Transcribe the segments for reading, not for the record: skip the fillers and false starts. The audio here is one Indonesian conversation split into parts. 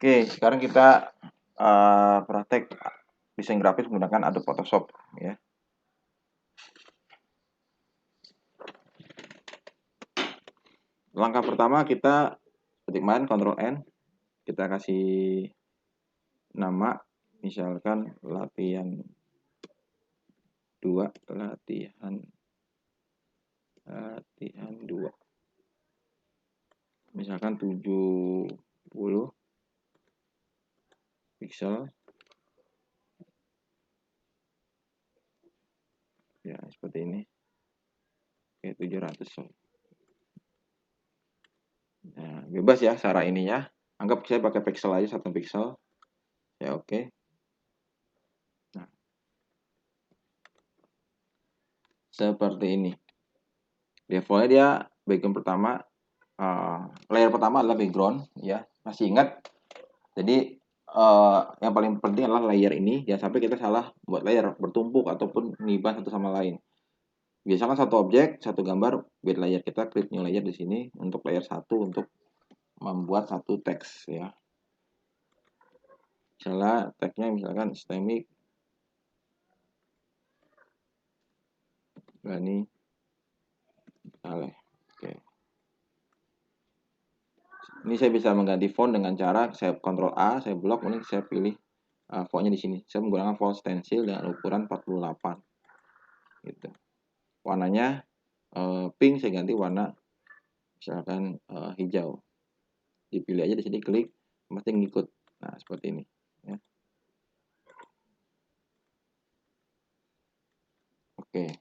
Oke, sekarang kita praktek desain grafis menggunakan Adobe Photoshop ya. Langkah pertama kita ketik main Ctrl N, kita kasih nama misalkan latihan 2, latihan 2. Misalkan 70 pixel. Ya, seperti ini. Oke, 700. Nah, bebas ya cara ininya. Anggap saya pakai pixel aja, 1 pixel. Ya, oke. Nah, seperti ini. Defaultnya dia background pertama, layer pertama adalah background ya. Masih ingat? Jadi yang paling penting adalah layer ini. Jangan sampai kita salah buat layer bertumpuk ataupun niban satu sama lain. Biasakan satu objek, satu gambar, build layer, kita create new layer di sini untuk layer 1 untuk membuat satu teks ya. Misalnya teksnya misalkan systemic Gani Saleh. Oke. Ini saya bisa mengganti font dengan cara saya Ctrl A, saya blok, ini saya pilih fontnya di sini. Saya menggunakan font stencil dengan ukuran 48. Gitu. Warnanya pink, saya ganti warna misalkan hijau. Dipilih aja di sini, klik, pasti ngikut. Nah, seperti ini ya. Oke.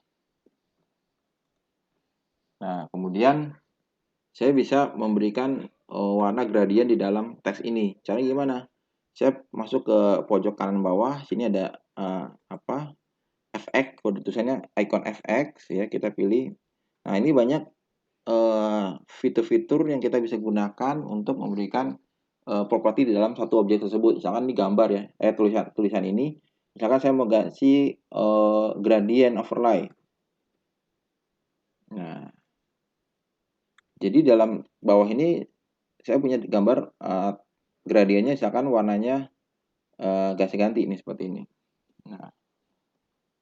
Nah, kemudian saya bisa memberikan warna gradien di dalam teks ini. Caranya gimana? Saya masuk ke pojok kanan bawah, sini ada FX, kode tulisannya icon FX ya, kita pilih. Nah, ini banyak fitur-fitur yang kita bisa gunakan untuk memberikan properti di dalam satu objek tersebut. Misalkan ini gambar ya, tulisan ini, misalkan saya mau ganti gradient overlay. Nah, jadi dalam bawah ini saya punya gambar gradiennya, misalkan warnanya ganti-ganti ini seperti ini. Nah,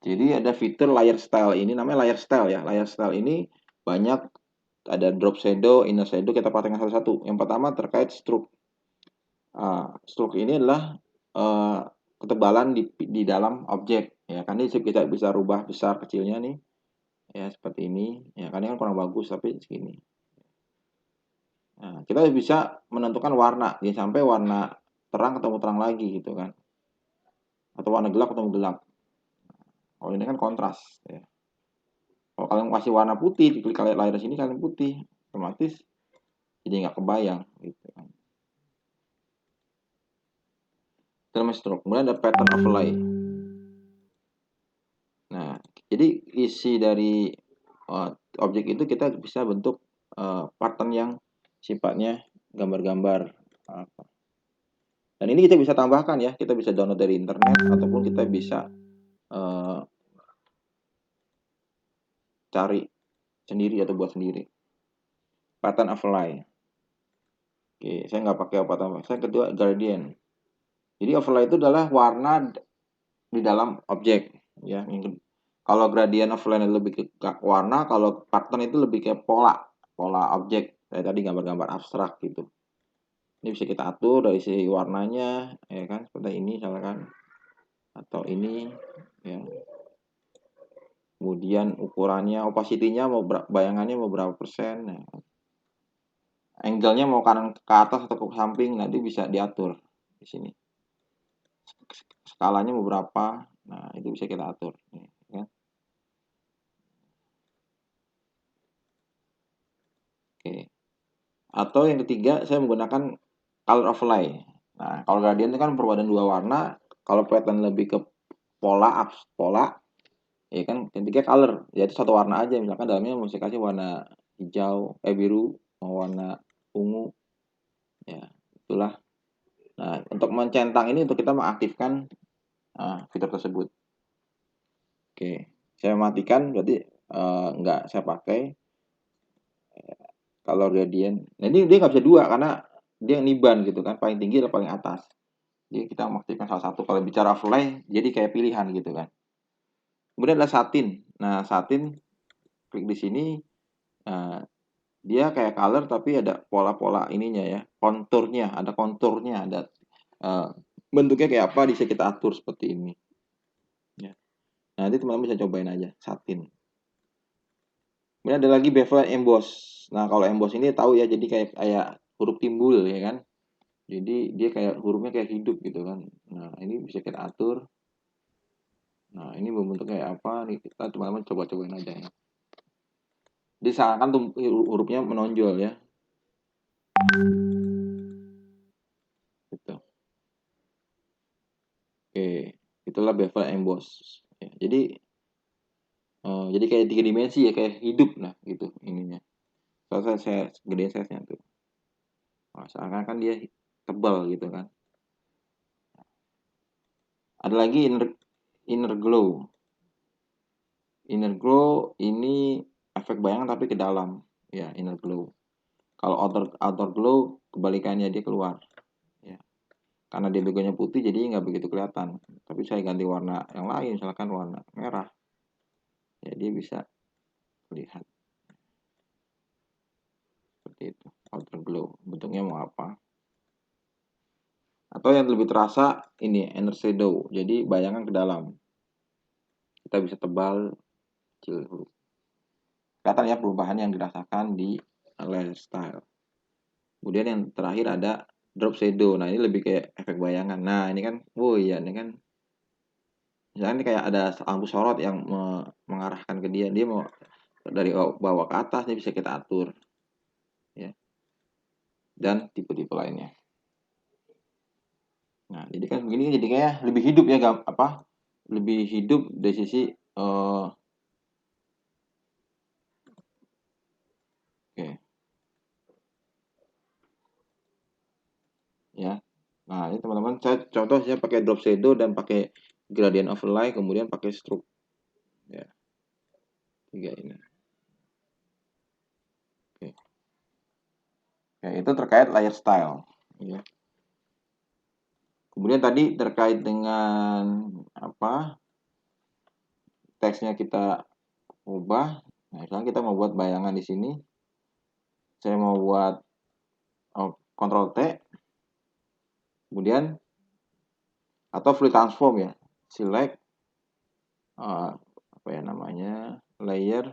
jadi ada fitur layer style ini, namanya layer style ya. Layer style ini banyak, ada drop shadow, inner shadow, kita praktekkan satu-satu. Yang pertama terkait stroke. Stroke ini adalah ketebalan di dalam objek ya, kan ini kita bisa rubah besar kecilnya nih ya, seperti ini ya, kan ini kan kurang bagus tapi segini. Nah, kita bisa menentukan warna, jangan sampai warna terang ketemu terang lagi gitu kan, atau warna gelap ketemu gelap. Kalau ini kan kontras ya. Kalau kalian kasih warna putih, diklik layer sini kalian putih, otomatis jadi nggak kebayang gitu kan. Terus stroke, kemudian ada pattern overlay. Nah, jadi isi dari objek itu kita bisa bentuk pattern yang sifatnya gambar-gambar. Dan ini kita bisa tambahkan ya, kita bisa download dari internet ataupun kita bisa cari sendiri atau buat sendiri. Pattern overlay. Oke, saya nggak pakai pattern. Saya kedua gradient. Jadi overlay itu adalah warna di dalam objek ya. Kalau gradient overlay lebih ke warna, kalau pattern itu lebih ke pola objek. Kayak tadi gambar-gambar abstrak gitu. Ini bisa kita atur dari sisi warnanya ya kan, seperti ini misalkan, atau ini ya. Kemudian ukurannya, opacity-nya mau bayangannya mau berapa persen. Nah, angle-nya mau kanan ke atas atau ke samping, nanti bisa diatur di sini. Skalanya mau berapa, nah itu bisa kita atur ya. Oke. Atau yang ketiga, saya menggunakan color overlay. Nah, kalau gradient itu kan perpaduan dua warna. Kalau pattern lebih ke pola, ya kan. Ketiga color, yaitu satu warna aja. Misalkan dalamnya mau saya kasih warna hijau, biru, mau warna ungu, ya itulah. Nah, untuk mencentang ini untuk kita mengaktifkan fitur tersebut. Oke, saya matikan, berarti nggak saya pakai. Kalau gradient, nah ini dia nggak bisa dua karena dia niban gitu kan, paling tinggi atau paling atas. Jadi kita mengaktifkan salah satu. Kalau bicara overlay, jadi kayak pilihan gitu kan. Kemudian ada satin. Nah, satin klik di sini, dia kayak color tapi ada pola-pola ininya ya, konturnya, ada uh, bentuknya kayak apa bisa kita atur seperti ini. Ya. Nah, nanti teman-teman bisa cobain aja satin. Kemudian ada lagi bevel emboss. Nah, kalau emboss ini tahu ya, jadi kayak huruf timbul ya kan. Jadi dia kayak hurufnya kayak hidup gitu kan. Nah, ini bisa kita atur. Nah, ini bentuknya kayak apa nih, kita teman-teman coba-cobain aja ya. Disarankan tuh hurufnya menonjol ya. Gitu. Oke, itulah bevel emboss. Ya, jadi kayak 3 dimensi ya, kayak hidup lah gitu ininya. Soalnya saya gedein size-nya tuh. Nah, seakan kan dia tebal gitu kan. Ada lagi inner glow. Inner glow ini efek bayangan tapi ke dalam. Ya, inner glow. Kalau outer glow kebalikannya, dia keluar. Ya. Karena dia backgroundnya putih jadi nggak begitu kelihatan. Tapi saya ganti warna yang lain, misalkan warna merah. Ya, dia bisa lihat. Seperti itu. Outer glow. Bentuknya mau apa. Atau yang lebih terasa ini inner shadow. Jadi bayangan ke dalam. Kita bisa tebal, kecil. Kelihatan ya perubahan yang dirasakan di layer style. Kemudian yang terakhir ada drop shadow. Nah, ini lebih kayak efek bayangan. Nah, ini kan, oh iya, ini kan misalnya ini kayak ada lampu sorot yang mengarahkan ke dia. Dia mau dari bawah ke atas, ini bisa kita atur. Ya. Dan tipe-tipe lainnya. Nah, jadi kan begini jadi kayak lebih hidup ya, lebih hidup dari sisi oke. Ya. Nah, ini teman-teman, saya pakai drop shadow dan pakai gradient overlay, kemudian pakai stroke. Ya. 3 ini. Oke. Ya, itu terkait layer style. Ya. Kemudian tadi terkait dengan apa? Teksnya kita ubah. Nah, sekarang kita mau buat bayangan di sini. Saya mau buat Ctrl T. Kemudian atau free transform ya. Select apa ya namanya? Layer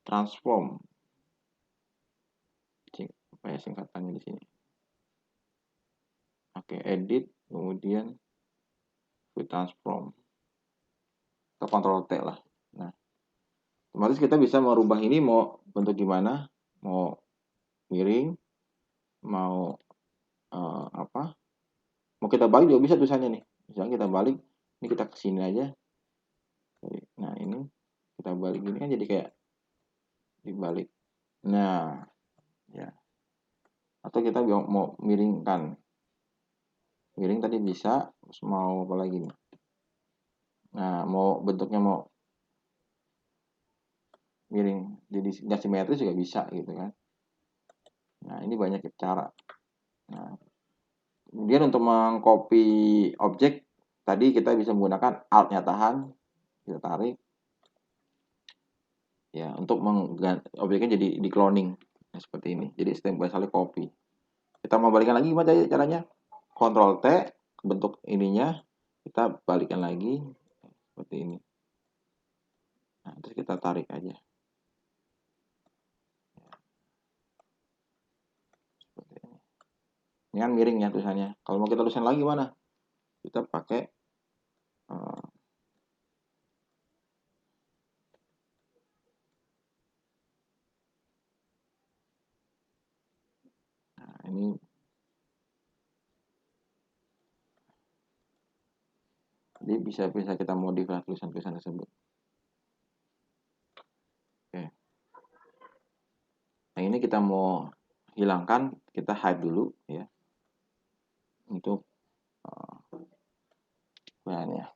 transform. Apa ya singkatannya di sini? Oke, edit, kemudian free transform. Atau Ctrl T lah. Nah, otomatis kita bisa merubah ini mau bentuk gimana, mau miring, mau apa, mau kita balik juga bisa tulisannya nih. Misalnya kita balik, ini kita kesini aja. Nah, ini kita balik gini kan jadi kayak dibalik. Nah, ya. Atau kita mau miringkan. Miring tadi bisa, terus mau apa lagi nih? Nah, mau bentuknya mau miring, jadi nggak simetris juga bisa gitu kan. Nah, ini banyak cara. Nah, kemudian untuk mengcopy objek, tadi kita bisa menggunakan Alt-nya tahan, kita tarik. Ya, untuk objeknya jadi di cloning. Nah, seperti ini. Jadi stem by sale copy. Kita mau balikan lagi gimana caranya? Ctrl T, bentuk ininya, kita balikan lagi seperti ini. Nah, terus kita tarik aja. Seperti ini. Ini kan miring ya tulisannya. Kalau mau kita tulisan lagi gimana? Kita pakai nah, ini jadi bisa kita modif tulisan-tulisan tersebut. Oke. Nah, ini kita mau hilangkan, kita hide dulu ya. Untuk bahannya.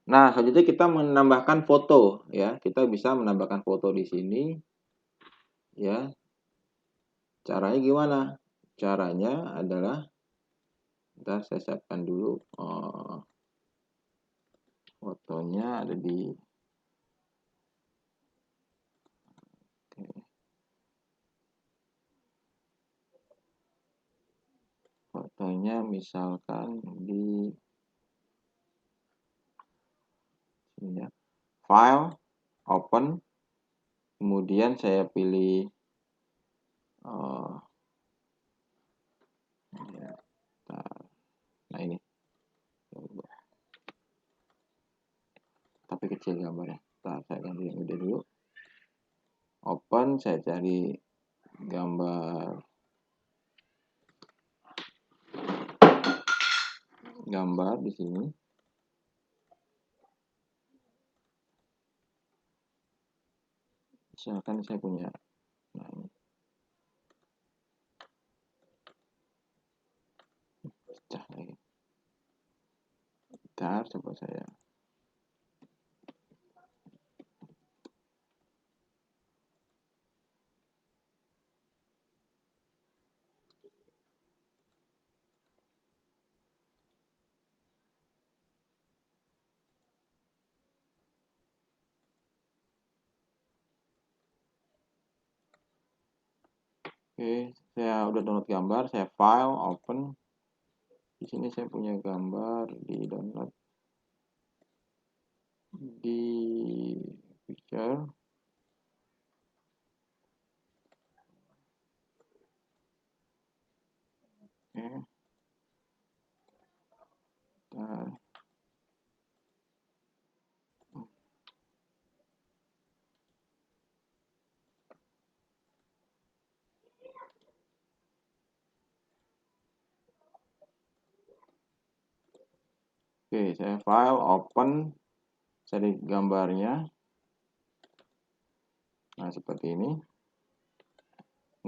Nah, selanjutnya kita menambahkan foto ya. Kita bisa menambahkan foto di sini ya. Caranya gimana? Caranya adalah, ntar saya siapkan dulu fotonya ada di fotonya misalkan di sini ya. File, open, kemudian saya pilih nah ini, tapi kecil gambarnya. Saya ganti yang gede dulu. Open, saya cari gambar di sini. Misalkan saya punya, nah ini. Pecah lagi. Bentar, coba saya. Oke, saya udah download gambar, saya file, open. Di sini saya punya gambar di download di picture. Oke. Nah, oke, saya file, open, cari gambarnya. Nah, seperti ini.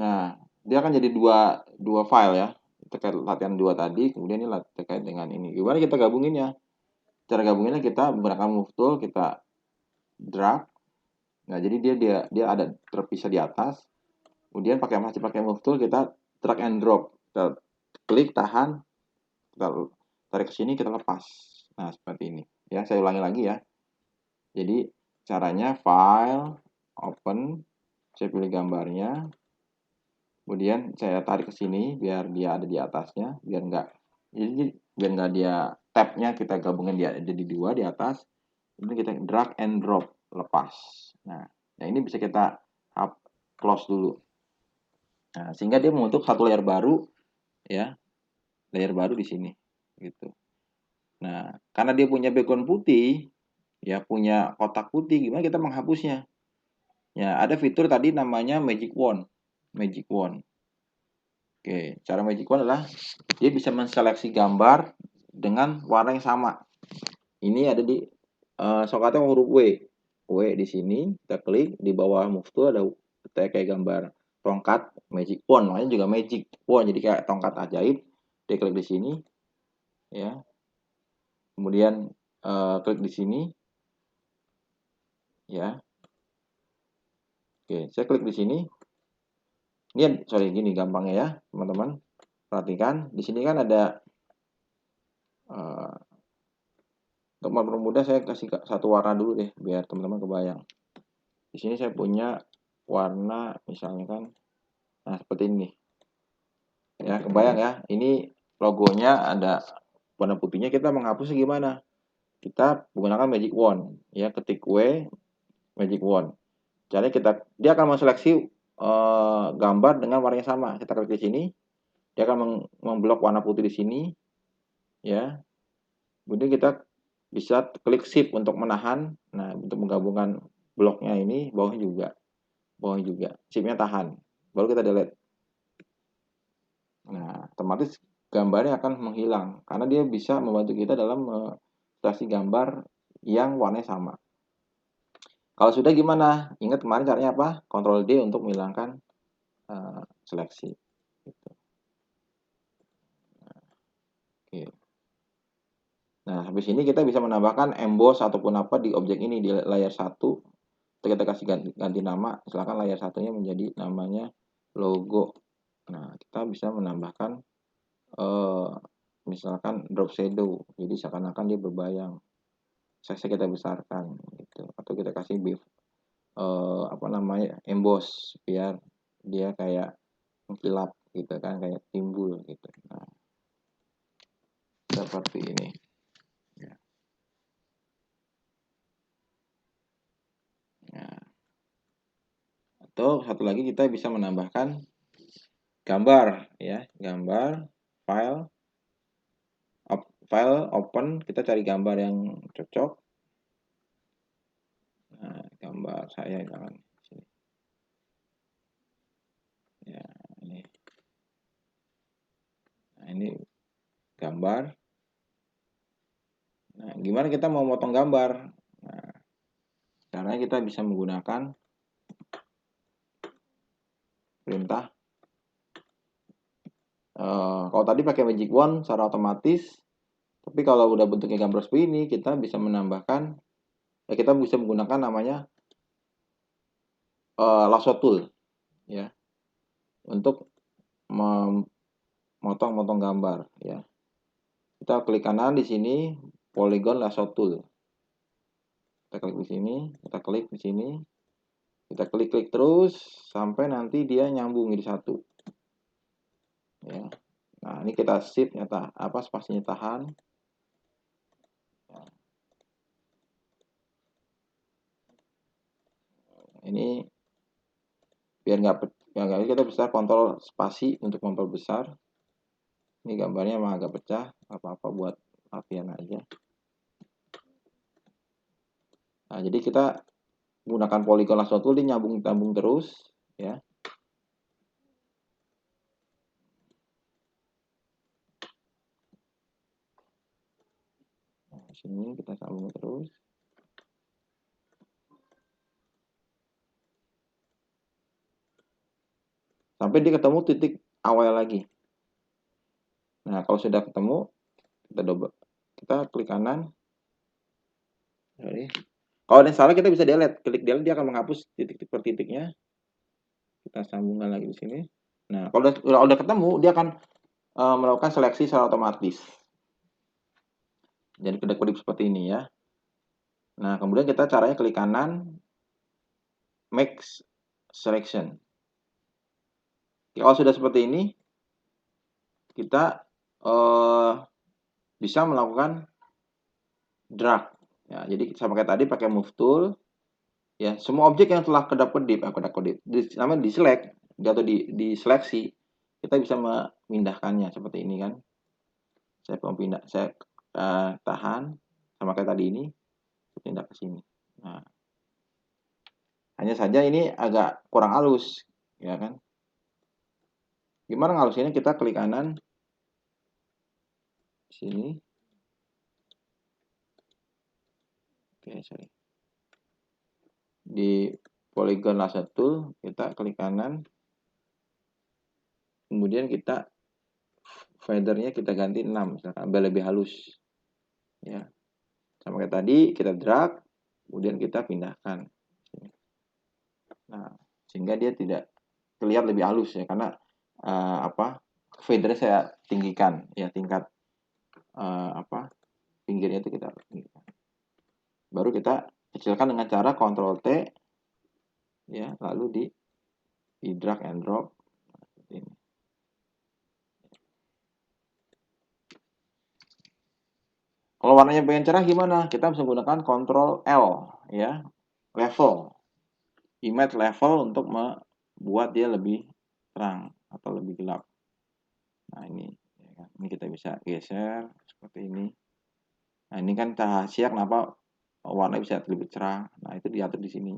Nah, dia akan jadi dua file ya. Terkait latihan 2 tadi, kemudian ini terkait dengan ini. Gimana kita gabunginnya? Cara gabunginnya kita menggunakan move tool, kita drag. Nah, jadi dia ada terpisah di atas. Kemudian masih pakai move tool, kita drag and drop. Kita klik, tahan, kita tarik ke sini, kita lepas. Nah, seperti ini. Ya, saya ulangi lagi ya. Jadi, caranya file, open, saya pilih gambarnya, kemudian saya tarik ke sini biar dia ada di atasnya, biar enggak dia tabnya kita gabungin dia jadi 2 di atas. Kemudian kita drag and drop, lepas. Nah, ini bisa kita close dulu. Nah, sehingga dia membentuk satu layer baru ya. Layer baru di sini gitu. Nah, karena dia punya background putih, ya punya kotak putih, gimana kita menghapusnya? Ya, ada fitur tadi namanya Magic Wand. Magic Wand. Oke, cara Magic Wand adalah dia bisa menseleksi gambar dengan warna yang sama. Ini ada di sokatnya huruf W. W di sini, kita klik di bawah move tool ada kayak gambar tongkat Magic Wand, makanya juga Magic Wand, jadi kayak tongkat ajaib. Dia klik di sini, ya. Kemudian klik di sini, ya. Oke, saya klik di sini. Ini sorry gini gampangnya ya, teman-teman. Perhatikan, di sini kan ada untuk mempermudah saya kasih satu warna dulu deh biar teman-teman kebayang. Di sini saya punya warna misalnya kan, nah seperti ini. Ya, kebayang ya. Ini logonya ada warna putihnya, kita menghapusnya gimana? Kita menggunakan Magic Wand, ya, ketik W Magic Wand. Caranya dia akan menseleksi gambar dengan warna yang sama. Kita klik di sini, dia akan memblok warna putih di sini, ya. Kemudian kita bisa klik shift untuk menahan. Nah, untuk menggabungkan bloknya ini, bawahnya juga. Shift-nya tahan. Baru kita delete. Nah, otomatis gambarnya akan menghilang karena dia bisa membantu kita dalam menseleksi gambar yang warnanya sama. Kalau sudah gimana? Ingat kemarin caranya apa? Ctrl D untuk menghilangkan seleksi. Gitu. Oke. Nah, habis ini kita bisa menambahkan emboss ataupun apa di objek ini di layar 1. Kita kasih ganti nama, silakan layar satunya menjadi namanya logo. Nah, kita bisa menambahkan misalkan drop shadow, jadi seakan-akan dia berbayang. Size kita besarkan gitu, atau kita kasih emboss biar dia kayak mengkilap gitu kan, kayak timbul gitu. Nah, seperti ini. Ya. Nah, atau satu lagi kita bisa menambahkan gambar ya, gambar file open, kita cari gambar yang cocok. Nah, gambar saya jangan sini. Ya, ini. Nah, ini gambar. Nah, gimana kita mau potong gambar? Nah, caranya kita bisa menggunakan perintah. Kalau tadi pakai magic wand secara otomatis, tapi kalau udah bentuknya gambar seperti ini, kita bisa menambahkan, kita bisa menggunakan namanya lasso tool, ya, untuk memotong-motong gambar, ya. Kita klik kanan di sini, polygon lasso tool. Kita klik di sini, kita klik di sini, kita klik terus sampai nanti dia nyambung jadi satu. Ya. Nah, ini kita shift nyata spasinya tahan. Ini biar nggak kita bisa kontrol spasi untuk memperbesar. Ini gambarnya emang agak pecah, apa-apa buat latihan aja. Nah, jadi kita menggunakan polygon lasso tool, ini nyambung terus, ya. Nah, sini kita sambung terus. Sampai dia ketemu titik awal lagi. Nah, kalau sudah ketemu, kita klik kanan. Kalau ada yang salah kita bisa delete. Klik delete, dia akan menghapus titik per titiknya. Kita sambungkan lagi di sini. Nah, kalau udah ketemu, dia akan melakukan seleksi secara otomatis. Jadi kedap-kedip seperti ini ya. Nah, kemudian kita caranya klik kanan, make selection. Kalau sudah seperti ini, kita bisa melakukan drag. Ya, jadi sama kayak tadi pakai move tool. Ya, semua objek yang telah kedap-kedip, namanya di-select atau diseleksi, kita bisa memindahkannya seperti ini kan. Saya tahan sama kayak tadi ini, pindah ke sini. Nah, hanya saja ini agak kurang halus, ya kan? Gimana ngalusinnya? Kita klik kanan sini. Oke, sorry. Di polygon lasso tool kita klik kanan. Kemudian kita feathernya kita ganti 6 misalkan biar lebih halus. Ya. Sama kayak tadi kita drag, kemudian kita pindahkan. Nah, sehingga dia tidak terlihat lebih halus ya karena feathernya saya tinggikan ya, tingkat pinggirnya itu kita tinggikan. Baru kita kecilkan dengan cara Ctrl T ya, lalu di drag and drop seperti ini. Kalau warnanya pengen cerah gimana? Kita bisa menggunakan Ctrl L ya, level, image level untuk membuat dia lebih terang atau lebih gelap. Nah, ini kita bisa geser seperti ini. Nah, ini kan rahasia kenapa warna bisa lebih cerah. Nah, itu diatur di sini.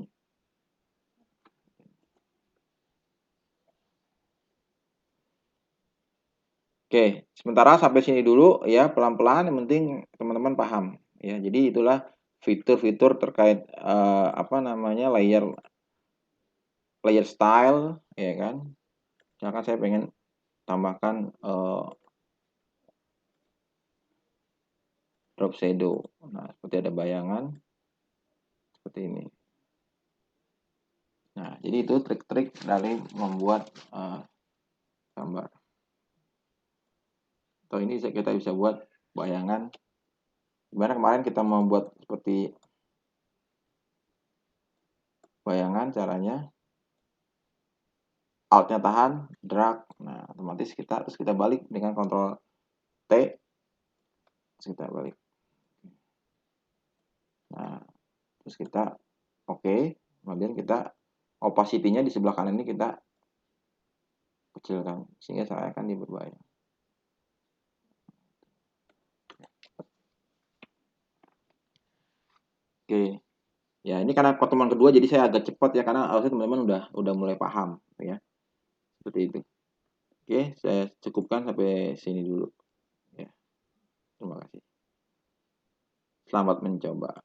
Oke, sementara sampai sini dulu ya, pelan-pelan, yang penting teman-teman paham ya. Jadi itulah fitur-fitur terkait layer style ya kan. Misalkan saya pengen tambahkan drop shadow. Nah, seperti ada bayangan seperti ini. Nah, jadi itu trik-trik dari membuat gambar Atau ini kita bisa buat bayangan. Gimana kemarin kita membuat seperti bayangan caranya. Alt-nya tahan, drag. Nah, otomatis terus kita balik dengan Ctrl T. Terus kita balik. Nah, terus kita oke. Kemudian kita opacity-nya di sebelah kanan ini kita kecilkan sehingga saya akan berbayang. Oke. Ya, ini karena pertemuan kedua jadi saya agak cepat ya karena harusnya teman-teman udah mulai paham ya. Seperti itu. Oke, saya cukupkan sampai sini dulu ya. Terima kasih. Selamat mencoba.